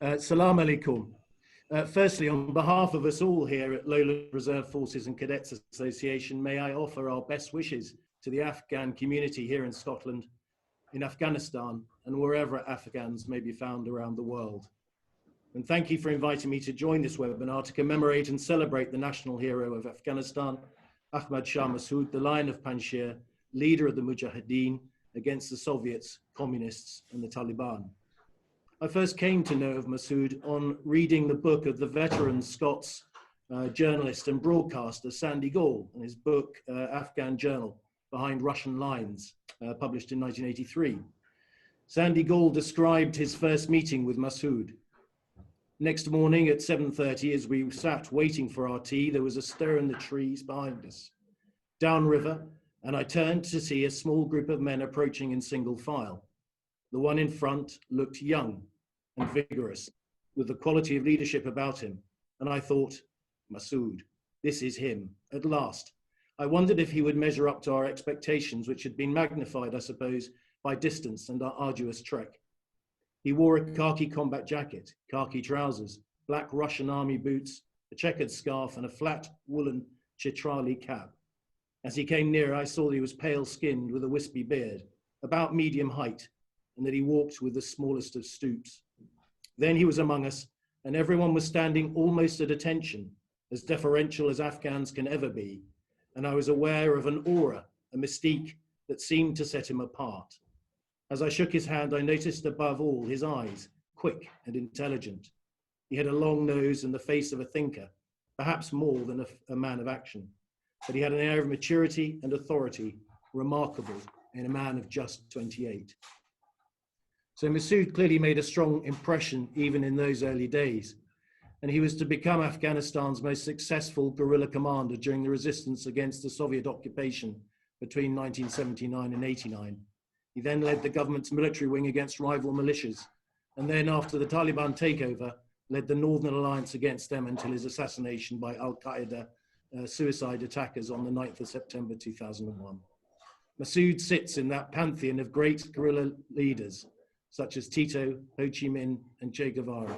Salam alaikum. Firstly, on behalf of us all here at Lowland Reserve Forces and Cadets Association, may I offer our best wishes to the Afghan community here in Scotland, in Afghanistan, and wherever Afghans may be found around the world. And thank you for inviting me to join this webinar to commemorate and celebrate the national hero of Afghanistan, Ahmad Shah Massoud, the Lion of Panjshir, leader of the Mujahideen against the Soviets, communists, and the Taliban. I first came to know of Masoud on reading the book of the veteran Scots journalist and broadcaster Sandy Gall and his book, Afghan Journal, Behind Russian Lines, published in 1983. Sandy Gall described his first meeting with Masoud. Next morning at 7:30, as we sat waiting for our tea, there was a stir in the trees behind us. Downriver, and I turned to see a small group of men approaching in single file. The one in front looked young and vigorous, with the quality of leadership about him. And I thought, Masoud, this is him, at last. I wondered if he would measure up to our expectations, which had been magnified, I suppose, by distance and our arduous trek. He wore a khaki combat jacket, khaki trousers, black Russian army boots, a checkered scarf, and a flat woolen chitrali cap. As he came nearer, I saw that he was pale-skinned with a wispy beard, about medium height, and that he walked with the smallest of stoops. Then he was among us, and everyone was standing almost at attention, as deferential as Afghans can ever be, and I was aware of an aura, a mystique that seemed to set him apart. As I shook his hand, I noticed above all his eyes, quick and intelligent. He had a long nose and the face of a thinker, perhaps more than a man of action, but he had an air of maturity and authority remarkable in a man of just 28. So Masoud clearly made a strong impression even in those early days, and he was to become Afghanistan's most successful guerrilla commander during the resistance against the Soviet occupation between 1979 and 89. He then led the government's military wing against rival militias, and then after the Taliban takeover, led the Northern Alliance against them until his assassination by Al-Qaeda suicide attackers on the 9th of September 2001. Masoud sits in that pantheon of great guerrilla leaders, such as Tito, Ho Chi Minh, and Che Guevara.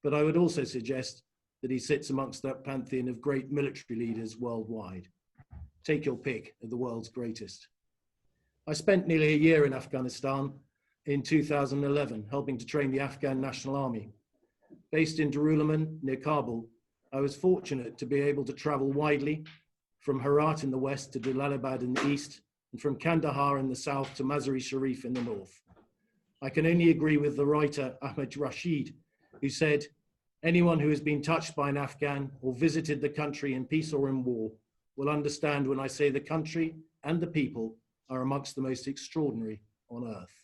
But I would also suggest that he sits amongst that pantheon of great military leaders worldwide. Take your pick of the world's greatest. I spent nearly a year in Afghanistan in 2011, helping to train the Afghan National Army. Based in Darulaman, near Kabul, I was fortunate to be able to travel widely, from Herat in the west to Jalalabad in the east, and from Kandahar in the south to Mazar-e Sharif in the north. I can only agree with the writer Ahmed Rashid, who said, anyone who has been touched by an Afghan or visited the country in peace or in war will understand when I say the country and the people are amongst the most extraordinary on earth.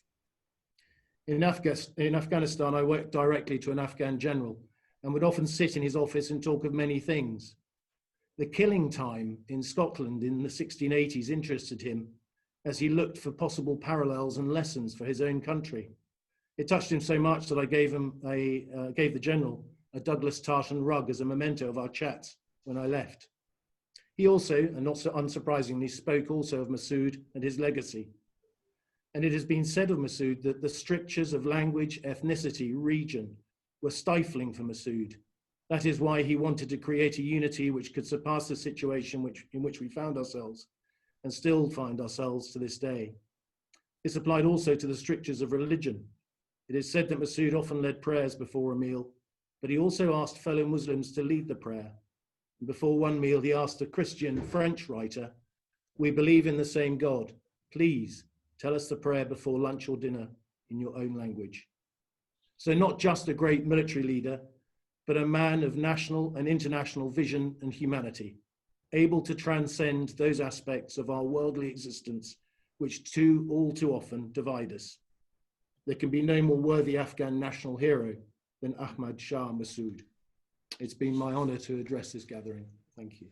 In Afghanistan, I worked directly to an Afghan general and would often sit in his office and talk of many things. The killing time in Scotland in the 1680s interested him as he looked for possible parallels and lessons for his own country. It touched him so much that I gave the general a Douglas tartan rug as a memento of our chats when I left. He also, and not so unsurprisingly, spoke also of Masoud and his legacy. And it has been said of Masoud that the strictures of language, ethnicity, region were stifling for Masoud. That is why he wanted to create a unity which could surpass the situation in which we found ourselves and still find ourselves to this day. This applied also to the strictures of religion. It is said that Masoud often led prayers before a meal, but he also asked fellow Muslims to lead the prayer. And before one meal, he asked a Christian French writer, "We believe in the same God. Please tell us the prayer before lunch or dinner in your own language." So not just a great military leader, but a man of national and international vision and humanity, able to transcend those aspects of our worldly existence which all too often divide us. There can be no more worthy Afghan national hero than Ahmad Shah Massoud. It's been my honor to address this gathering. Thank you.